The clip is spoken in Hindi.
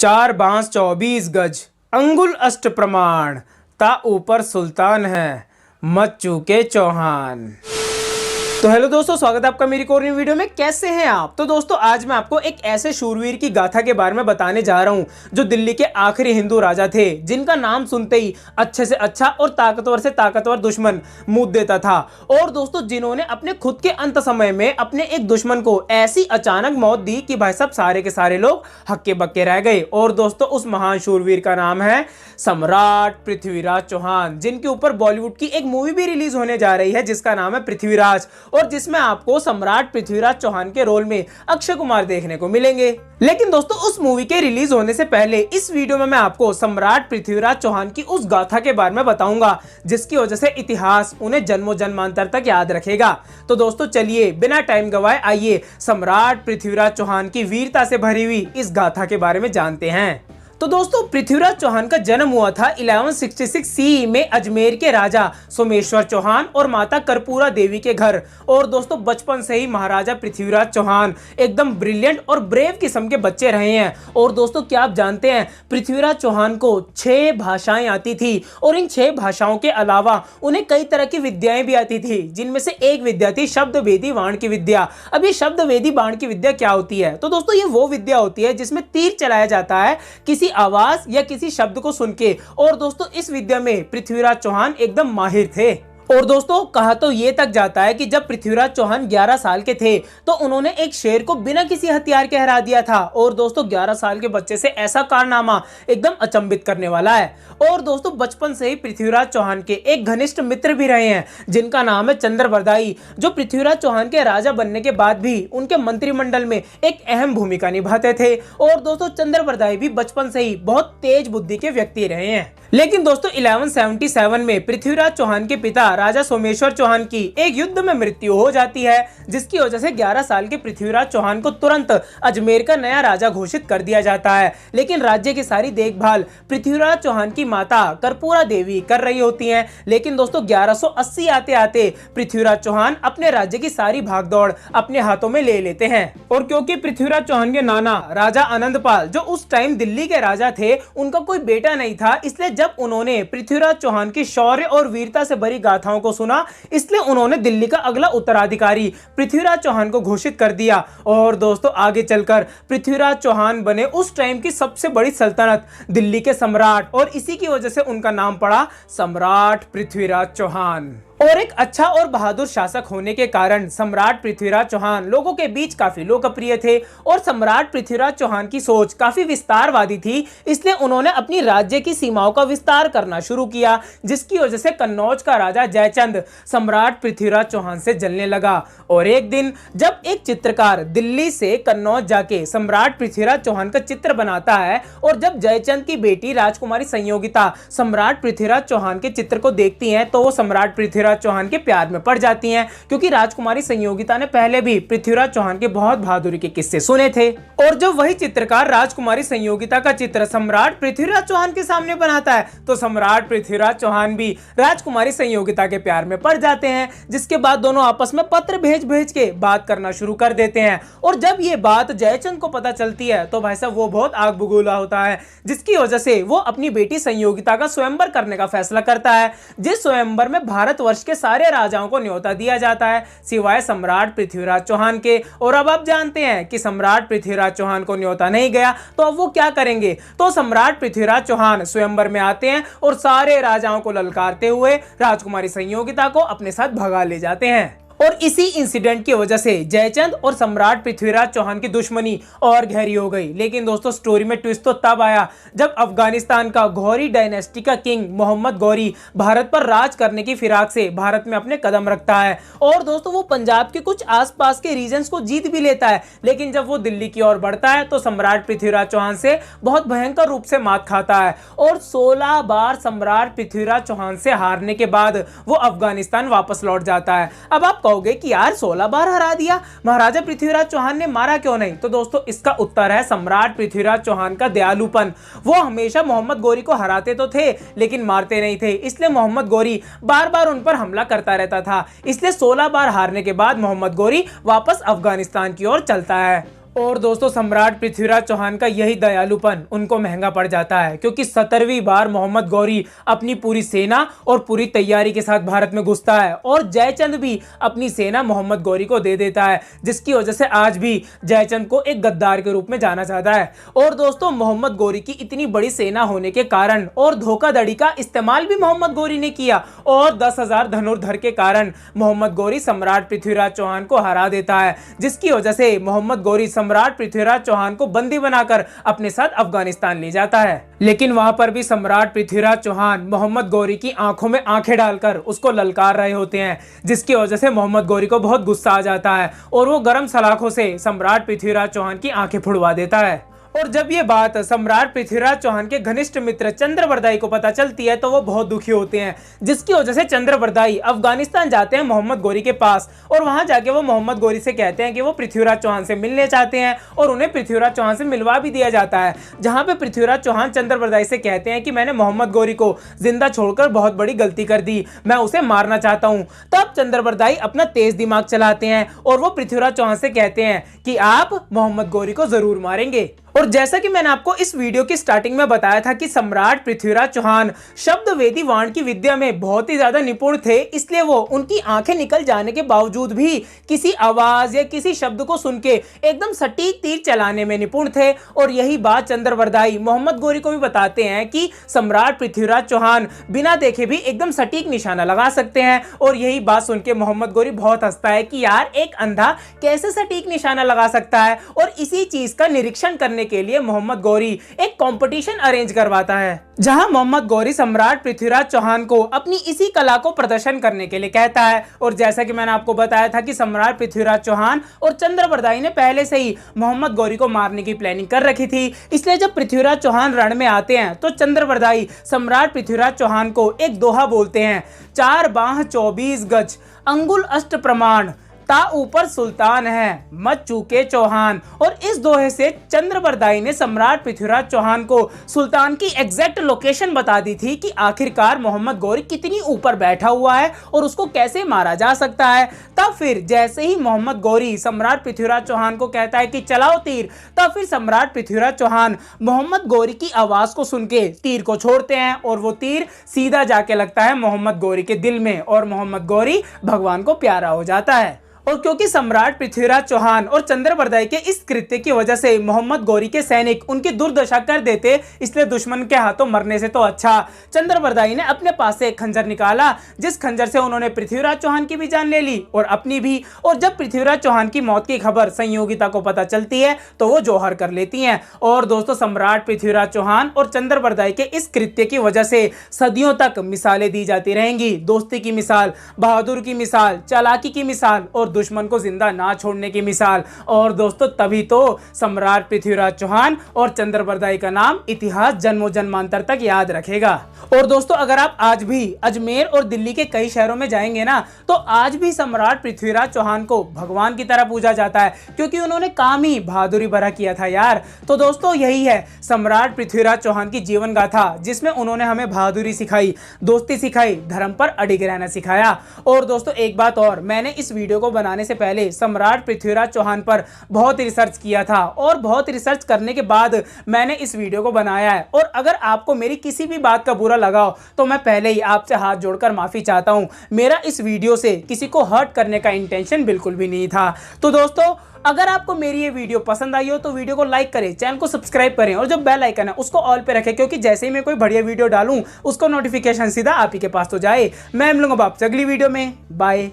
चार बांस 24 गज, अंगुल अष्ट प्रमाण, ता ऊपर सुल्तान है, मत चूके चौहान। तो हेलो दोस्तों, स्वागत है आपका मेरी एक और नई वीडियो में। कैसे हैं आप? तो दोस्तों आज मैं आपको एक ऐसे शूरवीर की गाथा के बारे में बताने जा रहा हूं जो दिल्ली के आखिरी हिंदू राजा थे, जिनका नाम सुनते ही अच्छे से अच्छा और ताकतवर से ताकतवर दुश्मन मुंह देता था। और दोस्तों जिन्होंने अपने खुद के अंत समय में अपने एक दुश्मन को ऐसी अचानक मौत दी कि भाई साहब सारे के सारे लोग हक्के बक्के रह गए। और दोस्तों उस महान शूरवीर का नाम है सम्राट पृथ्वीराज चौहान, जिनके ऊपर बॉलीवुड की एक मूवी भी रिलीज होने जा रही है जिसका नाम है पृथ्वीराज, और जिसमें आपको सम्राट पृथ्वीराज चौहान के रोल में अक्षय कुमार देखने को मिलेंगे। लेकिन दोस्तों उस मूवी के रिलीज होने से पहले इस वीडियो में मैं आपको सम्राट पृथ्वीराज चौहान की उस गाथा के बारे में बताऊंगा जिसकी वजह से इतिहास उन्हें जन्मों जन्मांतर तक याद रखेगा। तो दोस्तों चलिए बिना टाइम गवाए आइए सम्राट पृथ्वीराज चौहान की वीरता से भरी हुई इस गाथा के बारे में जानते हैं। तो दोस्तों पृथ्वीराज चौहान का जन्म हुआ था 1166 सीई में अजमेर के राजा सोमेश्वर चौहान और माता कर्पूरा देवी के घर। और दोस्तों बचपन से ही महाराजा पृथ्वीराज चौहान एकदम ब्रिलियंट और ब्रेव किस्म के बच्चे रहे हैं। और दोस्तों क्या आप जानते हैं पृथ्वीराज चौहान को 6 भाषाएं आती थी, और इन 6 भाषाओं के अलावा उन्हें कई तरह की विद्याएं भी आती थी, जिनमें से एक विद्या थी शब्द वेदी बाण की विद्या। अब ये शब्द वेदी बाण की विद्या क्या होती है? तो दोस्तों ये वो विद्या होती है जिसमें तीर चलाया जाता है किसी आवाज या किसी शब्द को सुन के। और दोस्तों इस विद्या में पृथ्वीराज चौहान एकदम माहिर थे। और दोस्तों कहा तो ये तक जाता है कि जब पृथ्वीराज चौहान 11 साल के थे तो उन्होंने एक शेर को बिना किसी हथियार के हरा दिया था। और दोस्तों 11 साल के बच्चे से ऐसा कारनामा एकदम अचंभित करने वाला है। और दोस्तों बचपन से ही पृथ्वीराज चौहान के एक घनिष्ठ मित्र भी रहे हैं जिनका नाम है चंद्रबरदाई, जो पृथ्वीराज चौहान के राजा बनने के बाद भी उनके मंत्रिमंडल में एक अहम भूमिका निभाते थे। और दोस्तों चंद्रबरदाई भी बचपन से ही बहुत तेज बुद्धि के व्यक्ति रहे हैं। लेकिन दोस्तों 1177 में पृथ्वीराज चौहान के पिता राजा सोमेश्वर चौहान की एक युद्ध में मृत्यु हो जाती है, जिसकी वजह से 11 साल के पृथ्वीराज चौहान को तुरंत अजमेर का नया राजा घोषित कर दिया जाता है। लेकिन राज्य की सारी देखभाल पृथ्वीराज चौहान की माता कर्पूरा देवी कर रही होती हैं। लेकिन दोस्तों 1180 आते आते पृथ्वीराज चौहान अपने राज्य की सारी भागदौड़ अपने हाथों में ले लेते हैं। और क्योंकि पृथ्वीराज चौहान के नाना राजा आनंदपाल जो उस टाइम दिल्ली के राजा थे, उनका कोई बेटा नहीं था, इसलिए जब उन्होंने पृथ्वीराज चौहान की शौर्य और वीरता से भरी गाथाओं को सुना, इसलिए उन्होंने दिल्ली का अगला उत्तराधिकारी पृथ्वीराज चौहान को घोषित कर दिया। और दोस्तों आगे चलकर पृथ्वीराज चौहान बने उस टाइम की सबसे बड़ी सल्तनत दिल्ली के सम्राट, और इसी की वजह से उनका नाम पड़ा सम्राट पृथ्वीराज चौहान। और एक अच्छा और बहादुर शासक होने के कारण सम्राट पृथ्वीराज चौहान लोगों के बीच काफी लोकप्रिय थे। और सम्राट पृथ्वीराज चौहान की सोच काफी विस्तारवादी थी, इसलिए उन्होंने अपनी राज्य की सीमाओं का विस्तार करना शुरू किया, जिसकी वजह से कन्नौज का राजा जयचंद सम्राट पृथ्वीराज चौहान से जलने लगा। और एक दिन जब एक चित्रकार दिल्ली से कन्नौज जाके सम्राट पृथ्वीराज चौहान का चित्र बनाता है, और जब जयचंद की बेटी राजकुमारी संयोगिता सम्राट पृथ्वीराज चौहान के चित्र को देखती हैं, तो वो सम्राट पृथ्वीराज चौहान के प्यार में पड़ जाती हैं, क्योंकि राजकुमारी संयोगिता ने पहले भी पृथ्वीराज चौहान के बहुत बहादुरी के किस्से सुने थे। और जब वही चित्रकार राजकुमारी संयोगिता का चित्र सम्राट पृथ्वीराज चौहान के सामने बनाता है, तो सम्राट पृथ्वीराज चौहान भी राजकुमारी संयोगिता के प्यार में पड़ जाते हैं, जिसके बाद दोनों आपस में पत्र भेज भेज के बात करना शुरू कर देते हैं। और जब ये बात जयचंद को पता चलती है तो भाई साहब वो बहुत आग बबूला होता है, जिसकी वजह से वो अपनी बेटी संयोगिता का स्वयंवर करने का फैसला करता है, जिस स्वयंवर में भारतवर्ष के सारे राजाओं को न्योता दिया जाता है सिवाय सम्राट पृथ्वीराज चौहान के। और अब आप जानते हैं कि सम्राट पृथ्वीराज चौहान को न्योता नहीं गया तो अब वो क्या करेंगे? तो सम्राट पृथ्वीराज चौहान स्वयंवर में आते हैं और सारे राजाओं को ललकारते हुए राजकुमारी संयोगिता को अपने साथ भगा ले जाते हैं। और इसी इंसिडेंट की वजह से जयचंद और सम्राट पृथ्वीराज चौहान की दुश्मनी और गहरी हो गई। लेकिन दोस्तों स्टोरी में ट्विस्ट तो तब आया जब अफगानिस्तान का गौरी डायनेस्टी का किंग मोहम्मद गौरी भारत पर राज करने की फिराक से भारत में अपने कदम रखता है। और दोस्तों वो पंजाब के कुछ आसपास के रीजन्स को जीत भी लेता है, लेकिन जब वो दिल्ली की ओर बढ़ता है तो सम्राट पृथ्वीराज चौहान से बहुत भयंकर रूप से मात खाता है। और 16 बार सम्राट पृथ्वीराज चौहान से हारने के बाद वो अफगानिस्तान वापस लौट जाता है। अब आप कहोगे कि यार 16 बार हरा दिया, महाराजा पृथ्वीराज चौहान ने मारा क्यों नहीं? तो दोस्तों इसका उत्तर है सम्राट पृथ्वीराज चौहान का दयालुपन। वो हमेशा मोहम्मद गौरी को हराते तो थे लेकिन मारते नहीं थे, इसलिए मोहम्मद गौरी बार बार उन पर हमला करता रहता था। इसलिए 16 बार हारने के बाद मोहम्मद गौरी वापस अफगानिस्तान की ओर चलता है। और दोस्तों सम्राट पृथ्वीराज चौहान का यही दयालुपन उनको महंगा पड़ जाता है, क्योंकि 17वीं बार मोहम्मद गौरी अपनी पूरी सेना और पूरी तैयारी के साथ भारत में घुसता है और जयचंद भी अपनी सेना मोहम्मद गौरी को दे देता है, जिसकी वजह से आज भी जयचंद को एक गद्दार के रूप में जाना जाता है। और दोस्तों मोहम्मद गौरी की इतनी बड़ी सेना होने के कारण और धोखाधड़ी का इस्तेमाल भी मोहम्मद गौरी ने किया और 10,000 धनुर्धर के कारण मोहम्मद गौरी सम्राट पृथ्वीराज चौहान को हरा देता है, जिसकी वजह से मोहम्मद गौरी सम्राट पृथ्वीराज चौहान को बंदी बनाकर अपने साथ अफगानिस्तान ले जाता है। लेकिन वहां पर भी सम्राट पृथ्वीराज चौहान मोहम्मद गौरी की आंखों में आंखें डालकर उसको ललकार रहे होते हैं, जिसकी वजह से मोहम्मद गौरी को बहुत गुस्सा आ जाता है और वो गर्म सलाखों से सम्राट पृथ्वीराज चौहान की आंखें फुड़वा देता है। और जब ये बात सम्राट पृथ्वीराज चौहान के घनिष्ठ मित्र चंद्रबरदाई को पता चलती है तो वो बहुत दुखी होते हैं, जिसकी वजह से चंद्रबरदाई अफगानिस्तान जाते हैं मोहम्मद गौरी के पास और वहां जाके वो मोहम्मद गौरी से कहते हैं कि वो पृथ्वीराज चौहान से मिलने चाहते हैं और उन्हें पृथ्वीराज चौहान से मिलवा भी दिया जाता है। जहां पे पृथ्वीराज चौहान चंद्रबरदाई से कहते हैं कि मैंने मोहम्मद गौरी को जिंदा छोड़कर बहुत बड़ी गलती कर दी, मैं उसे मारना चाहता हूं। तब चंद्रबरदाई अपना तेज दिमाग चलाते हैं और वो पृथ्वीराज चौहान से कहते हैं कि आप मोहम्मद गौरी को जरूर मारेंगे। और जैसा कि मैंने आपको इस वीडियो की स्टार्टिंग में बताया था कि सम्राट पृथ्वीराज चौहान शब्द वेदी वाण की विद्या में बहुत ही ज्यादा निपुण थे, इसलिए वो उनकी आंखें निकल जाने के बावजूद भी किसी आवाज या किसी शब्द को सुन के एकदम सटीक तीर चलाने में निपुण थे। और यही बात चंद्रबरदाई मोहम्मद गौरी को भी बताते हैं कि सम्राट पृथ्वीराज चौहान बिना देखे भी एकदम सटीक निशाना लगा सकते हैं। और यही बात सुन के मोहम्मद गौरी बहुत हंसता है कि यार एक अंधा कैसे सटीक निशाना लगा सकता है। और इसी चीज का निरीक्षण करने के लिए मोहम्मद गौरी एक कंपटीशन अरेंज करवाता है, जहां मोहम्मद गौरी सम्राट पृथ्वीराज चौहान को अपनी इसी कला को प्रदर्शन करने के लिए कहता है। और जैसा कि मैंने आपको बताया था कि सम्राट पृथ्वीराज चौहान और चंद्रबरदाई ने पहले से ही मोहम्मद गौरी को मारने की प्लानिंग कर रखी थी, इसलिए जब पृथ्वीराज चौहान रण में आते हैं तो चंद्रबरदाई सम्राट पृथ्वीराज चौहान को एक दोहा बोलते हैं, 4 बाह 24 गज अंगुल अष्ट प्रमाण ता ऊपर सुल्तान है मत चूके चौहान। और इस दोहे से चंद्रबरदाई ने सम्राट पृथ्वीराज चौहान को सुल्तान की एग्जैक्ट लोकेशन बता दी थी कि आखिरकार मोहम्मद गौरी कितनी ऊपर बैठा हुआ है और उसको कैसे मारा जा सकता है। तब फिर जैसे ही मोहम्मद गौरी सम्राट पृथ्वीराज चौहान को कहता है कि चलाओ तीर, तब फिर सम्राट पृथ्वीराज चौहान मोहम्मद गौरी की आवाज को सुन के तीर को छोड़ते हैं और वो तीर सीधा जाके लगता है मोहम्मद गौरी के दिल में और मोहम्मद गौरी भगवान को प्यारा हो जाता है। और क्योंकि सम्राट पृथ्वीराज चौहान और चंद्रबरदाई के इस कृत्य की वजह से मोहम्मद गौरी के सैनिक उनकी दुर्दशा कर देते, इसलिए दुश्मन के हाथों मरने से तो अच्छा चंद्रबरदाई ने अपने पास से एक खंजर निकाला, जिस खंजर से उन्होंने पृथ्वीराज चौहान की भी जान ले ली और अपनी भी। और जब पृथ्वीराज चौहान की मौत की खबर संयोगिता को पता चलती है तो वो जोहर कर लेती हैं। और दोस्तों सम्राट पृथ्वीराज चौहान और चंद्रबरदाई के इस कृत्य की वजह से सदियों तक मिसालें दी जाती रहेंगी, दोस्ती की मिसाल, बहादुर की मिसाल, चालाकी की मिसाल और दुश्मन को जिंदा ना छोड़ने की मिसाल। और दोस्तों तभी तो सम्राट पृथ्वीराज चौहान और चंद्रबरदाई का नाम इतिहास जन्मों जन्मांतर तक याद रखेगा। और दोस्तों अगर आप आज भी अजमेर और दिल्ली के कई शहरों में जाएंगे ना, तो आज भी सम्राट पृथ्वीराज चौहान को भगवान की तरह पूजा जाता है, क्योंकि उन्होंने काम ही बहादुरी भरा किया था यार। तो दोस्तों यही है सम्राट पृथ्वीराज चौहान की जीवन गाथा, जिसमें उन्होंने हमें बहादुरी सिखाई, दोस्ती सिखाई, धर्म पर अडिग रहना सिखाया। और दोस्तों एक बात और, मैंने इस वीडियो को बनाने से पहले सम्राट पृथ्वीराज चौहान पर बहुत रिसर्च किया था और बहुत रिसर्च करने के बाद मैंने इस वीडियो को बनाया है। और अगर आपको मेरी किसी भी बात का बुरा लगा हो तो मैं पहले ही आपसे हाथ जोड़कर माफी चाहता हूं। मेरा इस वीडियो से किसी को हर्ट करने का इंटेंशन बिल्कुल भी नहीं था। तो दोस्तों अगर आपको मेरी ये वीडियो पसंद आई हो तो वीडियो को लाइक करें, चैनल को सब्सक्राइब करें और जो बेल आइकन है उसको ऑल पे रखें, क्योंकि जैसे ही मैं कोई बढ़िया वीडियो डालूं उसको नोटिफिकेशन सीधा आप ही के पास तो जाए। मैं मिलूंगा आपसे अगली वीडियो में। बाय।